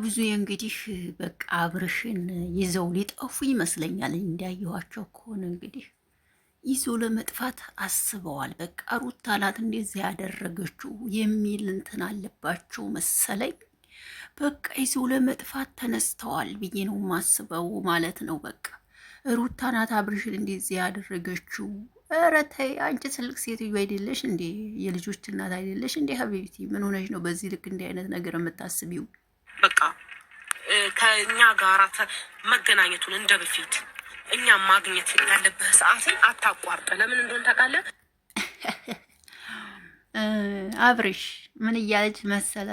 ብዙ እንግዲህ በቃ አብርሽን ይዘው ሊጠፉ ይመስለኛል። እንዳየኋቸው ከሆነ እንግዲህ ይዞ ለመጥፋት አስበዋል። በቃ ሩታ ናት እንደዚህ ያደረገችው የሚል እንትን አለባቸው መሰለኝ። በቃ ይዞ ለመጥፋት ተነስተዋል ብዬ ነው ማስበው ማለት ነው። በቃ ሩታ ናት አብርሽን እንደዚህ ያደረገችው። ኧረ ተይ አንቺ ትልቅ ሴትዮ አይደለሽ እንዴ? የልጆች እናት አይደለሽ እንዴ? ሀቢብቲ ምን ሆነሽ ነው በዚህ ልክ እንዲህ አይነት ነገር የምታስቢው? በቃ ከእኛ ጋር መገናኘቱን እንደ በፊት እኛም ማግኘት ያለብህ ሰዓትን አታቋርጠ። ለምን እንደሆነ ታውቃለህ? አብርሽ ምን እያለች መሰለ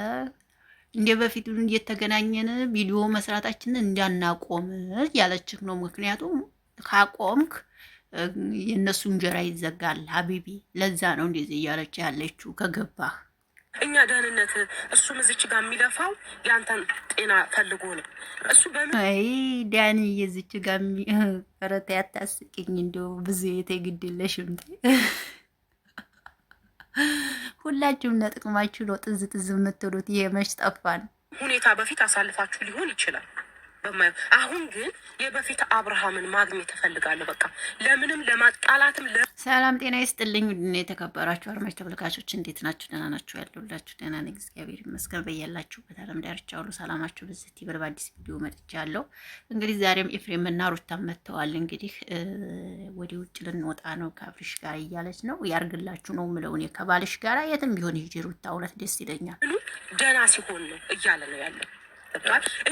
እንደ በፊቱ እየተገናኘን ቪዲዮ መስራታችንን እንዳናቆም እያለችህ ነው። ምክንያቱም ካቆምክ የእነሱ እንጀራ ይዘጋል ሀቢቢ። ለዛ ነው እንደዚህ እያለች ያለችው ከገባህ እኛ ደህንነት እሱም እዚች ጋር የሚለፋው ያንተን ጤና ፈልጎ ነው። እሱ አይ ዳኒ የዚች ጋር ረታ ያታስቅኝ እንደው ብዙ የተግድለሽም ሁላችሁም ለጥቅማችሁ ነው ጥዝ ጥዝ የምትሉት። ይሄ መች ጠፋን ሁኔታ በፊት አሳልፋችሁ ሊሆን ይችላል በማየው። አሁን ግን የበፊት አብርሃምን ማግኘት እፈልጋለሁ። በቃ ለምንም ለማጣላትም ሰላም ጤና ይስጥልኝ። ውድና የተከበራችሁ አድማጭ ተመልካቾች እንዴት ናችሁ? ደህና ናችሁ? ያለሁላችሁ ደህና ነኝ፣ እግዚአብሔር ይመስገን። በያላችሁበት ዓለም ዳርቻ ሁሉ ሰላማችሁ ብዝት ይበል። በአዲስ ቪዲዮ መጥቻለሁ። እንግዲህ ዛሬም ኤፍሬም እና ሩታ መጥተዋል። እንግዲህ ወደ ውጭ ልንወጣ ነው ከአብርሽ ጋር እያለች ነው። ያርግላችሁ ነው የምለው እኔ ከባልሽ ጋር የትም ቢሆን ሂጂ ሩታ፣ እውነት ደስ ይለኛል። ደህና ሲሆን ነው እያለ ነው ያለው።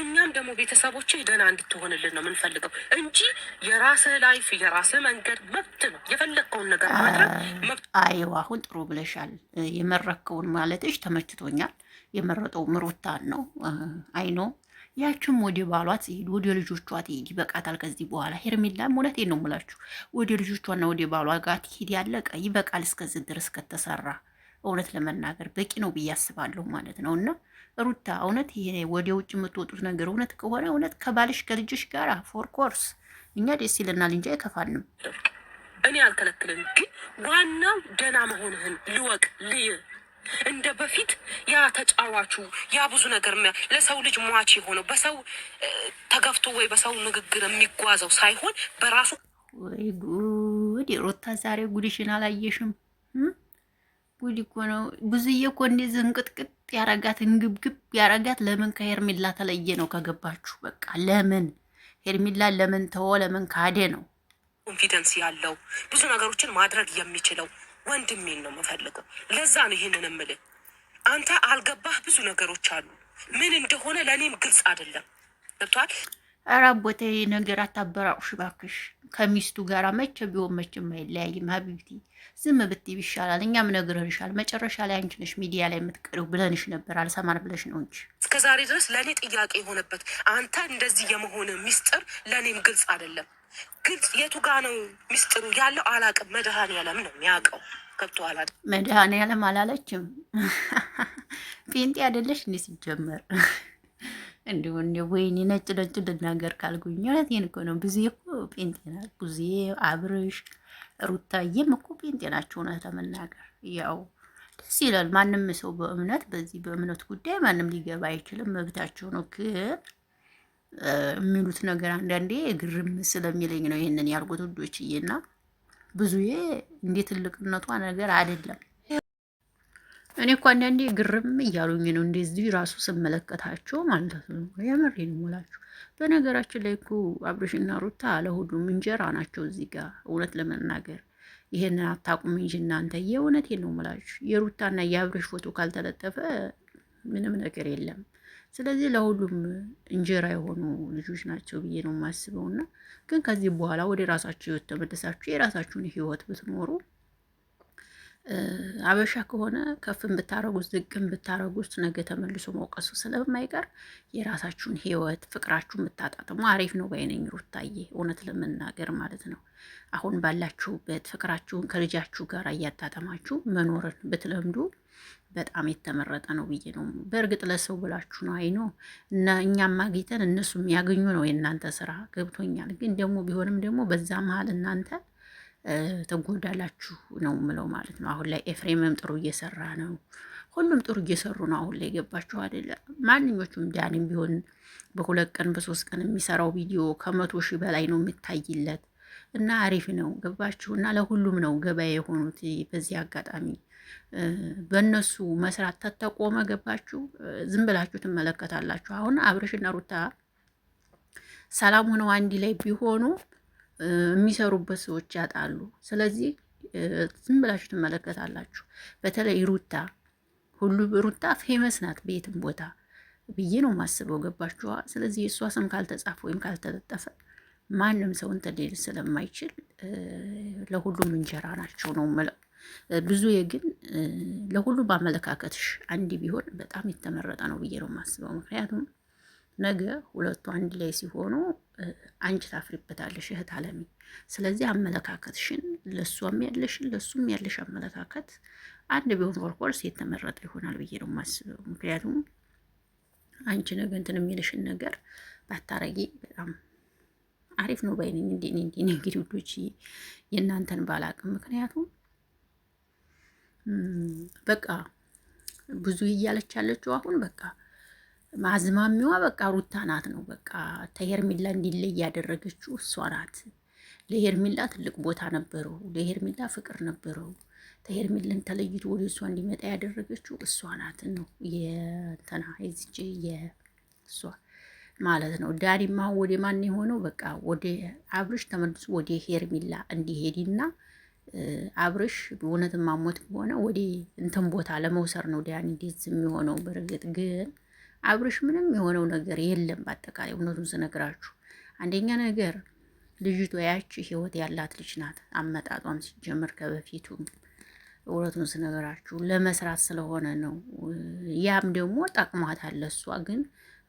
እኛም ደግሞ ቤተሰቦች ደህና እንድትሆንልን ነው የምንፈልገው እንጂ የራስህ ላይፍ የራስህ መንገድ መብት ነው። የፈለግከውን ነገር ማድረግ መብት። አይዋ አሁን ጥሩ ብለሻል። የመረከውን ማለትሽ ተመችቶኛል። የመረጠው ምሩታን ነው። አይኖ ያችም ወደ ባሏ ትሄድ፣ ወደ ልጆቿ ትሄድ። ይበቃታል ከዚህ በኋላ ሄርሜላም እውነቴን ነው የምላችሁ ወደ ልጆቿና ወደ ባሏ ጋር ትሄድ። ያለቀ ይበቃል። እስከዚህ ድረስ ከተሰራ እውነት ለመናገር በቂ ነው ብዬ አስባለሁ ማለት ነው። እና ሩታ እውነት ይሄ ወደ ውጭ የምትወጡት ነገር እውነት ከሆነ እውነት ከባልሽ ከልጅሽ ጋር ፎር ኮርስ እኛ ደስ ይለናል እንጂ አይከፋንም። እኔ አልከለክልም፣ ግን ዋናው ደህና መሆንህን ልወቅ ልይ እንደ በፊት ያ ተጫዋቹ ያ ብዙ ነገር ለሰው ልጅ ሟች የሆነው በሰው ተገፍቶ ወይ በሰው ንግግር የሚጓዘው ሳይሆን በራሱ። ወይ ጉድ! ሩታ ዛሬ ጉድሽን አላየሽም? ጉድ እኮ ነው። ብዙዬ እኮ እንደዚህ እንቅጥቅጥ ያረጋት እንግብግብ ያረጋት ለምን ከሄርሜላ ተለየ ነው ከገባችሁ። በቃ ለምን ሄርሜላ ለምን ተወ? ለምን ካደ ነው። ኮንፊደንስ ያለው ብዙ ነገሮችን ማድረግ የሚችለው ወንድሜን ነው የምፈልገው። ለዛ ነው ይሄንን የምልህ። አንተ አልገባህ፣ ብዙ ነገሮች አሉ። ምን እንደሆነ ለእኔም ግልጽ አይደለም። ገብቶሃል? ኧረ ቦቴ ነገር አታበራቁሽ እባክሽ። ከሚስቱ ጋር መቼ ቢሆን መቼም አይለያይም ሀቢብቲ። ዝም ብትይ ይሻላል። እኛም ነግረንሻል። መጨረሻ ላይ አንቺ ነሽ ሚዲያ ላይ የምትቀሪው ብለንሽ ነበር። አልሰማን ብለሽ ነው እንጂ እስከ ዛሬ ድረስ ለእኔ ጥያቄ የሆነበት አንተ እንደዚህ የመሆን ሚስጥር ለእኔም ግልጽ አይደለም። ግልጽ የቱ ጋ ነው ሚስጥሩ ያለው? አላቅም። መድኃኔዓለም ነው የሚያውቀው። ገብቶሃል? መድኃኔዓለም አላለችም። ጴንጤ አይደለሽ እንዴ ሲጀመር? እንዲሁ ወይኔ ነጭ ነጭ ልናገር ካልኩኝ እውነቴን እኮ ነው። ብዙ እኮ ጴንጤ ናት። ብዙ አብርሽ ሩታዬም እኮ ጴንጤ ናቸው። እውነት ለመናገር ያው ደስ ይላል። ማንም ሰው በእምነት በዚህ በእምነት ጉዳይ ማንም ሊገባ አይችልም፣ መብታቸው ነው። ግን የሚሉት ነገር አንዳንዴ ግርም ስለሚለኝ ነው ይሄንን ያልኩት ውዶችዬና ብዙዬ እንደ ትልቅነቷ ነገር አይደለም። እኔ እኮ አንዳንዴ ግርም እያሉኝ ነው እንደዚህ ራሱ ስመለከታቸው ማለት ነው። የምሬን እምላችሁ። በነገራችን ላይ እኮ አብርሽና ሩታ ለሁሉም እንጀራ ናቸው እዚህ ጋር እውነት ለመናገር ይሄንን አታቁም እንጂ እናንተ የእውነቴን ነው እምላችሁ። የሩታና የአብርሽ ፎቶ ካልተለጠፈ ምንም ነገር የለም። ስለዚህ ለሁሉም እንጀራ የሆኑ ልጆች ናቸው ብዬ ነው የማስበውና ግን ከዚህ በኋላ ወደ ራሳችሁ ህይወት ተመልሳችሁ የራሳችሁን ህይወት ብትኖሩ አበሻ ከሆነ ከፍን ብታረጉት ዝቅም ብታረጉት ነገ ተመልሶ መውቀሱ ስለማይቀር የራሳችሁን ህይወት ፍቅራችሁን ብታጣጥሙ አሪፍ ነው ባይነኝ ሩታዬ፣ እውነት ለመናገር ማለት ነው። አሁን ባላችሁበት ፍቅራችሁን ከልጃችሁ ጋር እያጣጠማችሁ መኖርን ብትለምዱ በጣም የተመረጠ ነው ብዬ ነው። በእርግጥ ለሰው ብላችሁ ነው አይኖ እና እኛም ማግኝተን እነሱ የሚያገኙ ነው የእናንተ ስራ ገብቶኛል። ግን ደግሞ ቢሆንም ደግሞ በዛ መሀል እናንተ ተጎዳላችሁ ነው ምለው ማለት ነው። አሁን ላይ ኤፍሬምም ጥሩ እየሰራ ነው። ሁሉም ጥሩ እየሰሩ ነው። አሁን ላይ ገባችሁ አይደለ? ማንኞቹም ዳኒም ቢሆን በ2 ቀን በ3 ቀን የሚሰራው ቪዲዮ ከ100,000 በላይ ነው የሚታይለት እና አሪፍ ነው። ገባችሁ? እና ለሁሉም ነው ገበያ የሆኑት። በዚህ አጋጣሚ በእነሱ መስራት ተተቆመ። ገባችሁ? ዝም ብላችሁ ትመለከታላችሁ። አሁን አብርሽና ሩታ ሰላም ሆነው አንድ ላይ ቢሆኑ የሚሰሩበት ሰዎች ያጣሉ። ስለዚህ ዝም ብላችሁ ትመለከታላችሁ። በተለይ ሩታ ሩታ ፌመስ ናት በየትም ቦታ ብዬ ነው ማስበው። ገባችኋ? ስለዚህ የእሷ ስም ካልተጻፈ ወይም ካልተለጠፈ ማንም ሰው እንትን ሊል ስለማይችል ለሁሉም እንጀራ ናቸው ነው የምለው። ብዙ ግን ለሁሉም አመለካከትሽ አንድ ቢሆን በጣም የተመረጠ ነው ብዬ ነው የማስበው። ምክንያቱም ነገ ሁለቱ አንድ ላይ ሲሆኑ አንቺ ታፍሪበታለሽ እህት አለሚ። ስለዚህ አመለካከትሽን ለእሷም ያለሽን ለእሱም ያለሽ አመለካከት አንድ ቢሆን ፎርኮርስ የተመረጠ ይሆናል ብዬ ነው የማስበው። ምክንያቱም አንቺ ነገ እንትን የሚልሽን ነገር ባታረጊ በጣም አሪፍ ነው ባይነኝ። እንግዲህ ውዶች የእናንተን ባላቅም፣ ምክንያቱም በቃ ብዙ እያለች ያለችው አሁን በቃ ማዝማሚዋ በቃ ሩታ ናት ነው በቃ ተሄርሚላ እንዲለይ ያደረገችው እሷ ናት። ለሄርሚላ ትልቅ ቦታ ነበረው፣ ለሄርሚላ ፍቅር ነበረው። ተሄርሚልን ተለይቶ ወደ እሷ እንዲመጣ ያደረገችው እሷ ናት ነው የእንትና የዚች የእሷ ማለት ነው። ዳኒማ ወደ ማን የሆነው በቃ ወደ አብርሽ ተመልሶ ወደ ሄርሚላ እንዲሄድና አብርሽ በእውነትም ማሞት ከሆነ ወደ እንትን ቦታ ለመውሰር ነው ዳኒ እንዴት የሚሆነው። በርግጥ ግን አብርሽ ምንም የሆነው ነገር የለም። በአጠቃላይ እውነቱን ስነግራችሁ አንደኛ ነገር ልጅቷ ያቺ ህይወት ያላት ልጅ ናት። አመጣጧም ሲጀምር ከበፊቱ እውነቱን ስነግራችሁ ለመስራት ስለሆነ ነው። ያም ደግሞ ጠቅሟታል። እሷ ግን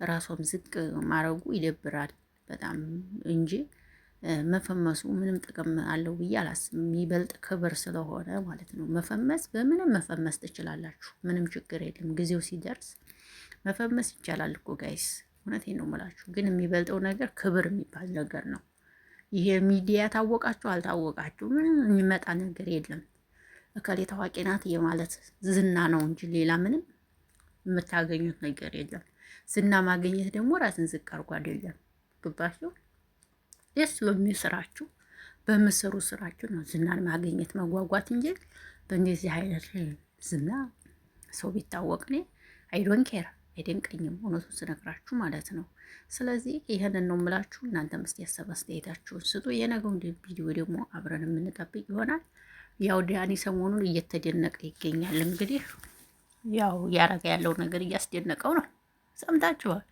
ራሷም ዝቅ ማድረጉ ይደብራል በጣም እንጂ መፈመሱ ምንም ጥቅም አለው ብዬ አላስብም። የሚበልጥ ክብር ስለሆነ ማለት ነው። መፈመስ በምንም መፈመስ ትችላላችሁ። ምንም ችግር የለም። ጊዜው ሲደርስ መፈመስ ይቻላል እኮ ጋይስ፣ እውነቴን ነው የምላችሁ። ግን የሚበልጠው ነገር ክብር የሚባል ነገር ነው። ይሄ ሚዲያ ታወቃችሁ አልታወቃችሁ ምንም የሚመጣ ነገር የለም። እከሌ ታዋቂ ናት የማለት ዝና ነው እንጂ ሌላ ምንም የምታገኙት ነገር የለም። ዝና ማግኘት ደግሞ ራስን ዝቅ አድርጎ አይደለም። ግባችሁ? ደስ በሚስራችሁ በምስሩ ስራችሁ ነው ዝናን ማግኘት መጓጓት እንጂ በእንደዚህ አይነት ዝና ሰው ቢታወቅ እኔ አይዶን ኬር አይደንቀኝም፣ እውነቱን ስነግራችሁ ማለት ነው። ስለዚህ ይህንን ነው የምላችሁ። እናንተም እስቲ ያሰብ አስተያየታችሁን ስጡ። የነገው ቪዲዮ ደግሞ አብረን የምንጠብቅ ይሆናል። ያው ዳኒ ሰሞኑን እየተደነቀ ይገኛል። እንግዲህ ያው ያረገ ያለው ነገር እያስደነቀው ነው። ሰምታችኋል።